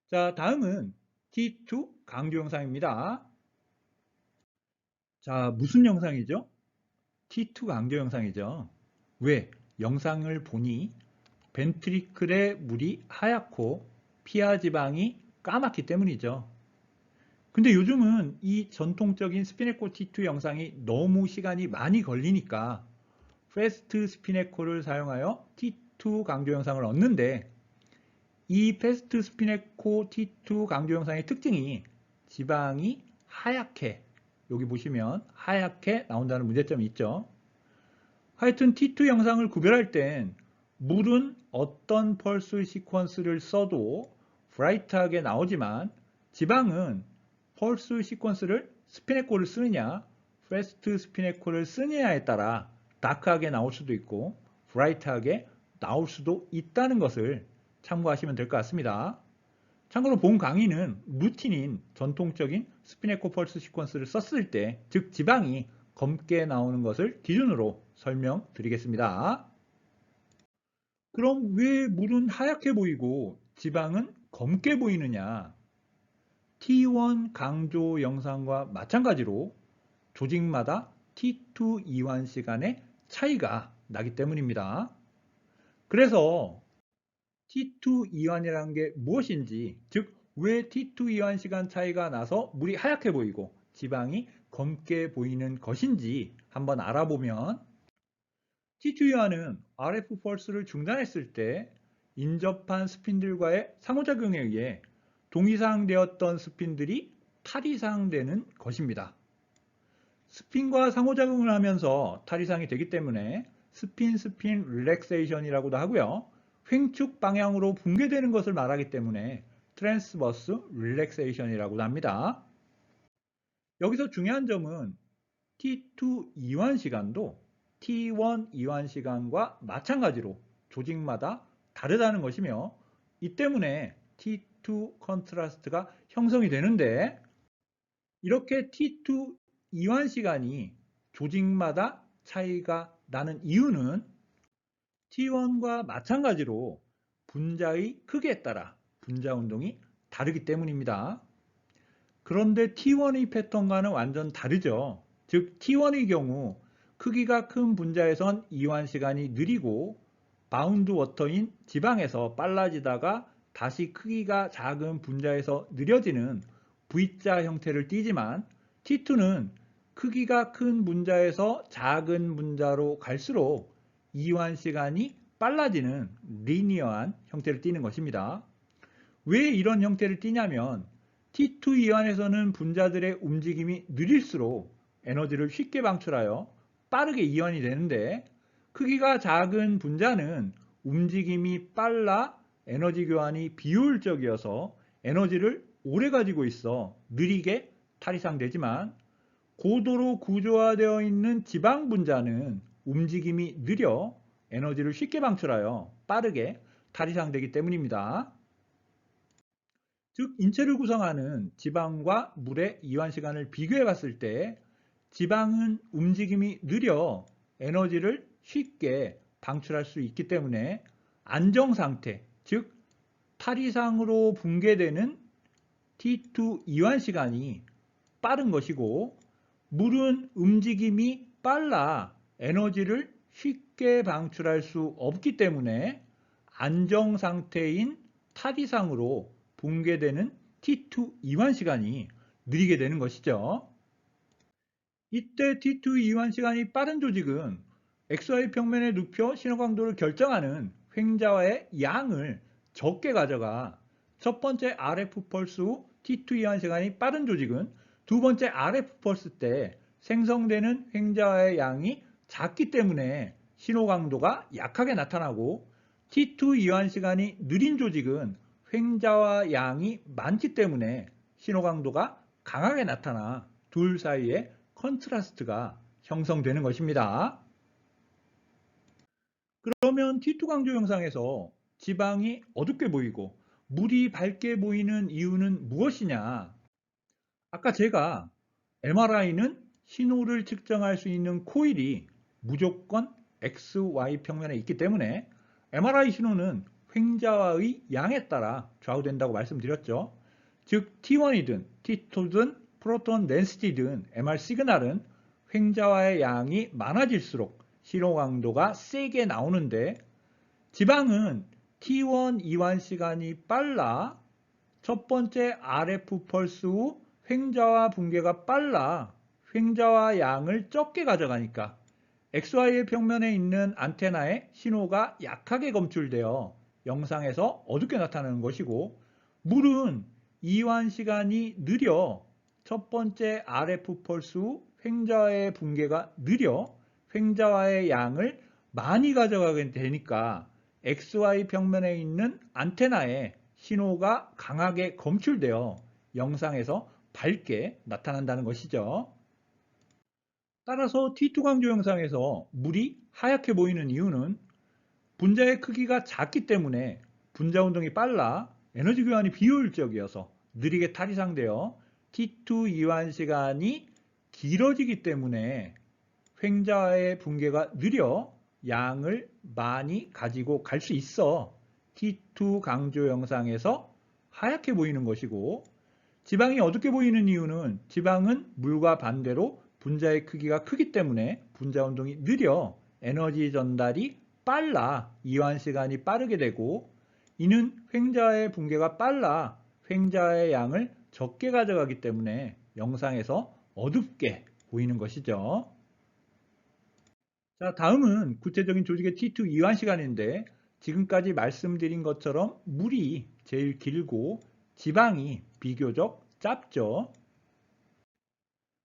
자, 다음은 T2 강조 영상입니다. 자, 무슨 영상이죠? T2 강조 영상이죠. 왜? 영상을 보니 벤트리클의 물이 하얗고 피하 지방이 까맣기 때문이죠. 근데 요즘은 이 전통적인 스피네코 T2 영상이 너무 시간이 많이 걸리니까 패스트 스피네코를 사용하여 T2 강조 영상을 얻는데, 이 패스트 스피네코 T2 강조 영상의 특징이 지방이 하얗게, 여기 보시면 하얗게 나온다는 문제점이 있죠. 하여튼 T2 영상을 구별할 땐 물은 어떤 펄스 시퀀스를 써도 브라이트하게 나오지만, 지방은 펄스 시퀀스를 스피네코를 쓰느냐 패스트 스피네코를 쓰느냐에 따라 다크하게 나올 수도 있고 브라이트하게 나올 수도 있다는 것을 참고하시면 될 것 같습니다. 참고로 본 강의는 루틴인 전통적인 스피네코 펄스 시퀀스를 썼을 때, 즉 지방이 검게 나오는 것을 기준으로 설명드리겠습니다. 그럼 왜 물은 하얗게 보이고 지방은 검게 보이느냐? T1 강조 영상과 마찬가지로 조직마다 T2 이완 시간의 차이가 나기 때문입니다. 그래서 T2 이완이라는 게 무엇인지, 즉 왜 T2 이완 시간 차이가 나서 물이 하얗게 보이고 지방이 검게 보이는 것인지 한번 알아보면, T2 이완은 RF 펄스를 중단했을 때 인접한 스핀들과의 상호작용에 의해 동이상되었던 스핀들이 탈이상되는 것입니다. 스핀과 상호작용을 하면서 탈이상이 되기 때문에 스핀 릴렉세이션이라고도 하고요. 횡축 방향으로 붕괴되는 것을 말하기 때문에 트랜스버스 릴렉세이션이라고도 합니다. 여기서 중요한 점은 T2 이완 시간도 T1 이완 시간과 마찬가지로 조직마다 다르다는 것이며, 이 때문에 T2 컨트라스트가 형성이 되는데, 이렇게 T2 이완 시간이 조직마다 차이가 나는 이유는 T1과 마찬가지로 분자의 크기에 따라 분자 운동이 다르기 때문입니다. 그런데 T1의 패턴과는 완전 다르죠. 즉 T1의 경우 크기가 큰 분자에선 이완 시간이 느리고 바운드 워터인 지방에서 빨라지다가 다시 크기가 작은 분자에서 느려지는 V자 형태를 띠지만, T2는 크기가 큰 분자에서 작은 분자로 갈수록 이완 시간이 빨라지는 리니어한 형태를 띠는 것입니다. 왜 이런 형태를 띠냐면, T2 이완에서는 분자들의 움직임이 느릴수록 에너지를 쉽게 방출하여 빠르게 이완이 되는데, 크기가 작은 분자는 움직임이 빨라 에너지 교환이 비효율적이어서 에너지를 오래 가지고 있어 느리게 탈이상되지만, 고도로 구조화되어 있는 지방 분자는 움직임이 느려 에너지를 쉽게 방출하여 빠르게 탈이상되기 때문입니다. 즉 인체를 구성하는 지방과 물의 이완 시간을 비교해 봤을 때 지방은 움직임이 느려 에너지를 쉽게 방출할 수 있기 때문에 안정 상태, 즉 탈이상으로 붕괴되는 T2 이완 시간이 빠른 것이고, 물은 움직임이 빨라 에너지를 쉽게 방출할 수 없기 때문에 안정 상태인 탈이상으로 붕괴되는 T2 이완 시간이 느리게 되는 것이죠. 이때 T2 이완 시간이 빠른 조직은 XY 평면에 눕혀 신호 강도를 결정하는 횡자와의 양을 적게 가져가 첫 번째 RF 펄스 후 T2 이완 시간이 빠른 조직은 두 번째 RF 펄스 때 생성되는 횡자와의 양이 작기 때문에 신호 강도가 약하게 나타나고, T2 이완 시간이 느린 조직은 횡자와 양이 많기 때문에 신호 강도가 강하게 나타나 둘 사이에 컨트라스트가 형성되는 것입니다. 그러면 T2 강조 영상에서 지방이 어둡게 보이고 물이 밝게 보이는 이유는 무엇이냐? 아까 제가 MRI는 신호를 측정할 수 있는 코일이 무조건 XY 평면에 있기 때문에 MRI 신호는 횡자와의 양에 따라 좌우된다고 말씀드렸죠. 즉 T1이든 T2든 프로톤 덴시티든 MR 시그널은 횡자와의 양이 많아질수록 신호 강도가 세게 나오는데 지방은 T1 이완 시간이 빨라 첫 번째 RF 펄스 후 횡자와 붕괴가 빨라 횡자와 양을 적게 가져가니까 XY의 평면에 있는 안테나에 신호가 약하게 검출되어 영상에서 어둡게 나타나는 것이고 물은 이완 시간이 느려 첫 번째 RF 펄스 후 횡자와의 붕괴가 느려 횡자와의 양을 많이 가져가게 되니까 XY 평면에 있는 안테나에 신호가 강하게 검출되어 영상에서 밝게 나타난다는 것이죠. 따라서 T2 강조 영상에서 물이 하얗게 보이는 이유는 분자의 크기가 작기 때문에 분자 운동이 빨라 에너지 교환이 비효율적이어서 느리게 탈이상되어 T2 이완 시간이 길어지기 때문에 횡자의 붕괴가 느려 양을 많이 가지고 갈 수 있어 T2 강조 영상에서 하얗게 보이는 것이고 지방이 어둡게 보이는 이유는 지방은 물과 반대로 분자의 크기가 크기 때문에 분자 운동이 느려 에너지 전달이 빨라 이완 시간이 빠르게 되고 이는 횡자의 붕괴가 빨라 횡자의 양을 적게 가져가기 때문에 영상에서 어둡게 보이는 것이죠. 자, 다음은 구체적인 조직의 T2 이완 시간인데 지금까지 말씀드린 것처럼 물이 제일 길고 지방이 비교적 짧죠.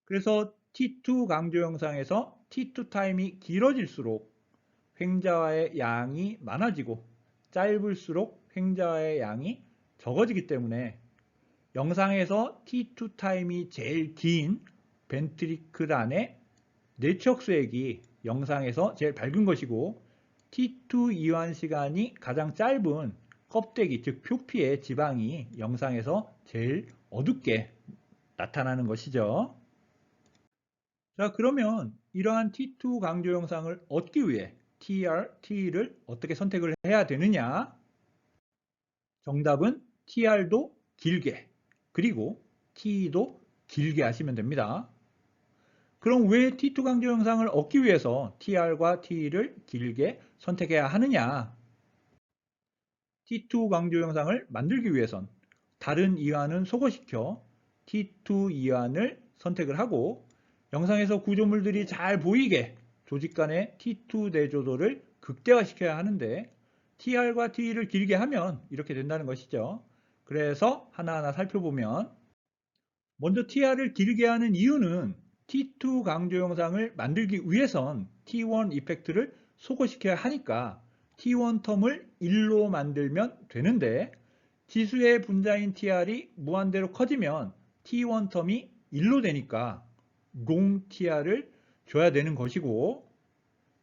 그래서 T2 강조 영상에서 T2 타임이 길어질수록 횡자와의 양이 많아지고 짧을수록 횡자와의 양이 적어지기 때문에 영상에서 T2 타임이 제일 긴 벤트리클 안에 내추럴 수액이 영상에서 제일 밝은 것이고 T2 이완 시간이 가장 짧은 껍데기 즉 표피의 지방이 영상에서 제일 어둡게 나타나는 것이죠. 자, 그러면 이러한 T2 강조 영상을 얻기 위해 TR, T를 어떻게 선택을 해야 되느냐? 정답은 TR도 길게 그리고 T도 길게 하시면 됩니다. 그럼 왜 T2 강조 영상을 얻기 위해서 TR과 T를 길게 선택해야 하느냐? T2 강조 영상을 만들기 위해선 다른 이완은 소거시켜 T2 이완을 선택을 하고 영상에서 구조물들이 잘 보이게 조직 간의 T2 내조도를 극대화시켜야 하는데 TR과 T를 길게 하면 이렇게 된다는 것이죠. 그래서 하나하나 살펴보면 먼저 TR을 길게 하는 이유는 T2 강조 영상을 만들기 위해선 T1 이펙트를 소거시켜야 하니까 T1 텀을 1로 만들면 되는데 지수의 분자인 TR이 무한대로 커지면 T1 텀이 1로 되니까 롱 TR을 줘야 되는 것이고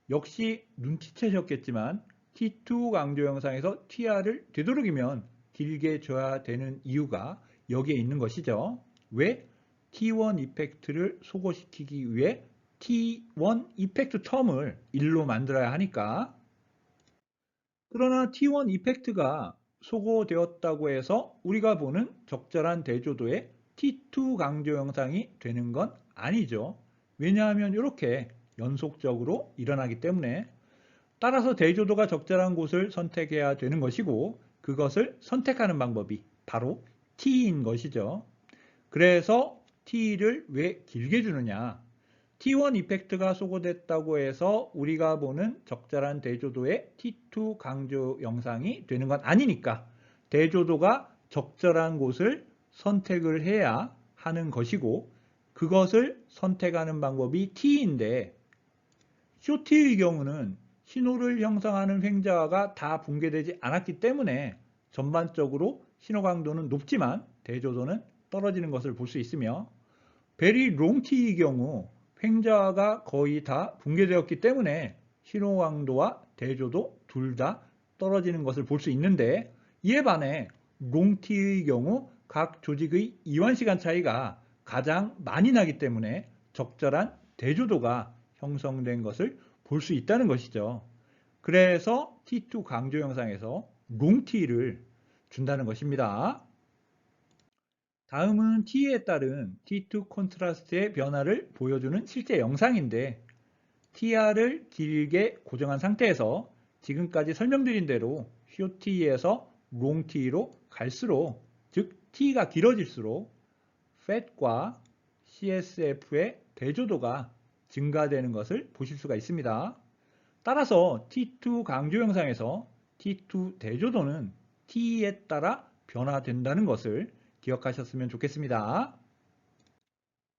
역시 눈치채셨겠지만 T2 강조 영상에서 TR을 되도록이면 길게 줘야 되는 이유가 여기에 있는 것이죠. 왜? T1 이펙트를 소거시키기 위해 T1 이펙트 텀을 1로 만들어야 하니까 그러나 T1 이펙트가 소거되었다고 해서 우리가 보는 적절한 대조도의 T2 강조 영상이 되는 건 아니죠. 왜냐하면 이렇게 연속적으로 일어나기 때문에 따라서 대조도가 적절한 곳을 선택해야 되는 것이고 그것을 선택하는 방법이 바로 T인 것이죠. 그래서 T를 왜 길게 주느냐? T1 이펙트가 소거됐다고 해서 우리가 보는 적절한 대조도의 T2 강조 영상이 되는 건 아니니까 대조도가 적절한 곳을 선택을 해야 하는 것이고 그것을 선택하는 방법이 T인데 쇼트의 경우는 신호를 형성하는 횡자화가 다 붕괴되지 않았기 때문에 전반적으로 신호 강도는 높지만 대조도는 떨어지는 것을 볼 수 있으며 베리 롱티의 경우 횡자화가 거의 다 붕괴되었기 때문에 신호 강도와 대조도 둘 다 떨어지는 것을 볼 수 있는데 이에 반해 롱티의 경우 각 조직의 이완 시간 차이가 가장 많이 나기 때문에 적절한 대조도가 형성된 것을 볼 수 있다는 것이죠. 그래서 T2 강조 영상에서 롱 T를 준다는 것입니다. 다음은 T에 따른 T2 콘트라스트의 변화를 보여주는 실제 영상인데 TR을 길게 고정한 상태에서 지금까지 설명드린 대로 숏T에서 롱T로 갈수록, 즉 T가 길어질수록 FAT과 CSF의 대조도가 증가되는 것을 보실 수가 있습니다. 따라서 T2 강조 영상에서 T2 대조도는 T에 따라 변화된다는 것을 기억하셨으면 좋겠습니다.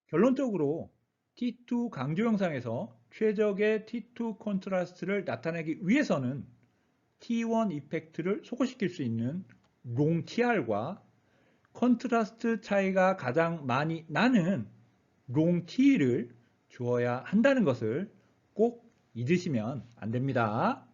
결론적으로 T2 강조 영상에서 최적의 T2 콘트라스트를 나타내기 위해서는 T1 이펙트를 소거시킬 수 있는 롱 TR과 컨트라스트 차이가 가장 많이 나는 롱 T를 주어야 한다는 것을 꼭 잊으시면 안 됩니다.